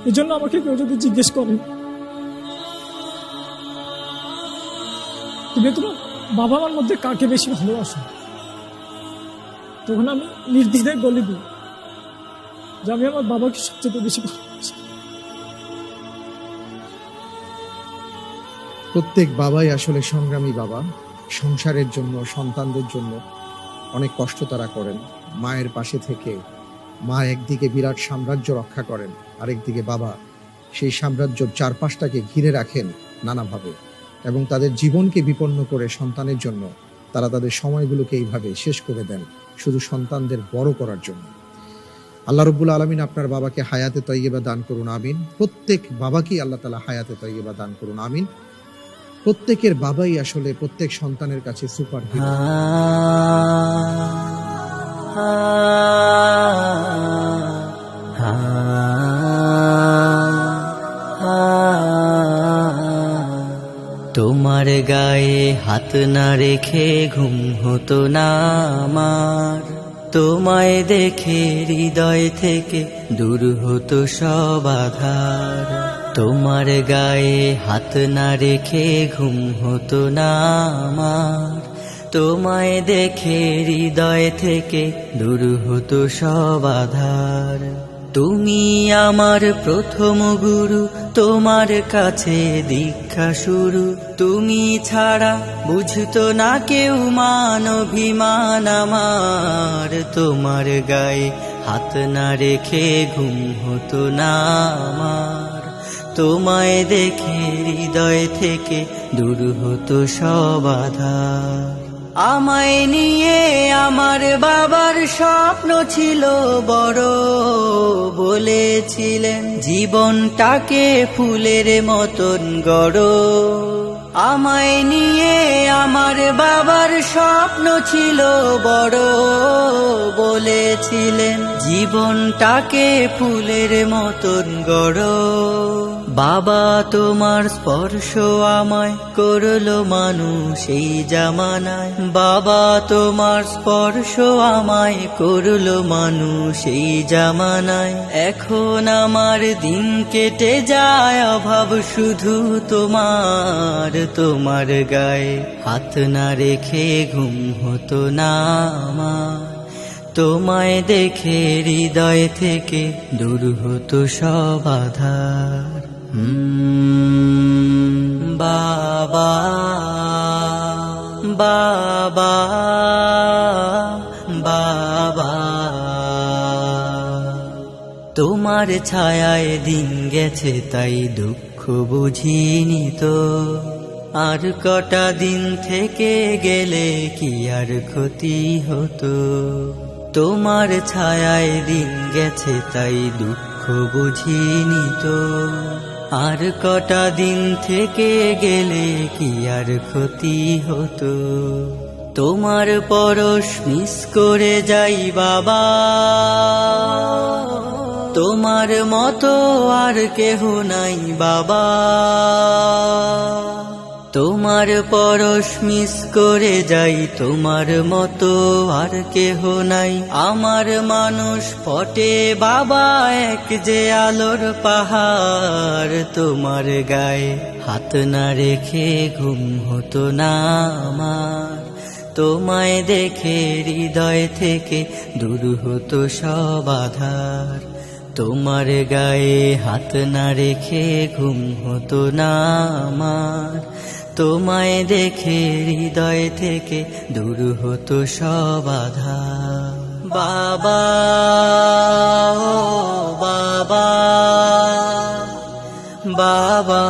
এই জন্য আমাকে কেউ যদি জিজ্ঞেস করে তুমি তোমার বাবা মার মধ্যে কাকে বেশি ভালোবাসো, তখন আমি নির্দ্বিধায় বলে দিই যে আমি আমার বাবাকে সবচেয়ে বেশি ভালোবাসি। প্রত্যেক বাবাই আসলে সংগ্রামী বাবা। সংসারের জন্য, সন্তানদের জন্য অনেক কষ্ট তারা করেন। মায়ের পাশে থেকে মা একদিকে বিরাট সাম্রাজ্য রক্ষা করেন, আরেকদিকে বাবা সেই সাম্রাজ্যের চারপাশটাকে ঘিরে রাখেন নানাভাবে, এবং তাদের জীবনকে বিপন্ন করে সন্তানের জন্য তারা তাদের সময়গুলোকে এইভাবে শেষ করে দেন শুধু সন্তানদের বড় করার জন্য। আল্লাহ রব্বুল আলামিন আপনার বাবাকে হায়াতে তয়্যিবা দান করুন, আমিন। প্রত্যেক বাবাকেই আল্লাহ তাআলা হায়াতে তয়্যিবা দান করুন, আমিন। প্রত্যেকের বাবাই আসলে প্রত্যেক সন্তানের কাছে সুপার হিরো। তোমার গায়ে হাত না রেখে ঘুম হতো না আমার, তোমায় দেখে হৃদয় থেকে দূর হতো সব আধার। তোমার গায়ে হাত না রেখে ঘুম হতো না আমার, তোমায় দেখে হৃদয় থেকে দূর হতো সব আধার। তুমি আমার প্রথম গুরু, তোমার কাছে দীক্ষা শুরু। তুমি ছাড়া বুঝতো না কেউ মান অভিমান আমার, তোমার গায়ে হাত না রেখে ঘুম হতো না আমার, তোমায় দেখে হৃদয় থেকে দূর হতো সব আধার। আমায় নিয়ে আমার বাবার স্বপ্ন ছিল বড়, বলেছিলেন জীবনটাকে ফুলের মতন গড়ো। আমায় নিয়ে আমার বাবার স্বপ্ন ছিল বড়, বলেছিলেন জীবনটাকে ফুলের মতন গড়ো। বাবা তোমার স্পর্শ আমায় করলো মানুষ এই জামানায়, বাবা তোমার স্পর্শ আমায় করলো মানুষ এই জামানায়। এখন আমার দিন কেটে যায় অভাব শুধু তোমার, তোমার গায়ে হাত না রেখে ঘুম হতো না আমার, তোমায় দেখে হৃদয় থেকে দূর হতো সব আধার। বাবা বাবা বাবা, তোমার ছায়ায় দিন গেছে তাই দুঃখ বুঝিনি তো, আর কটা দিন থেকে গেলে কি আর ক্ষতি হতো। তোমার ছায়ায় দিন গেছে তাই দুঃখ বুঝিনি তো, আর কটা দিন থেকে গেলে কি আর ক্ষতি হতো। তোমার পরশ মিস করে যাই বাবা, তোমার মতো আর কেহ নাই বাবা। তোমার পরশ মিস করে যাই, তোমার মতো আর কেহ নাই। আমার মানুষ পটে বাবা এক যে আলোর পাহাড়, তোমার গায়ে হাত না রেখে ঘুম হতো না আমার, তোমায় দেখে হৃদয় থেকে দূর হতো সব আধার। তোমার গায়ে হাত না রেখে ঘুম হতো না আমার, তোমায় দেখে হৃদয় থেকে দূর হতো সব আধার। বাবা ও বাবা বাবা।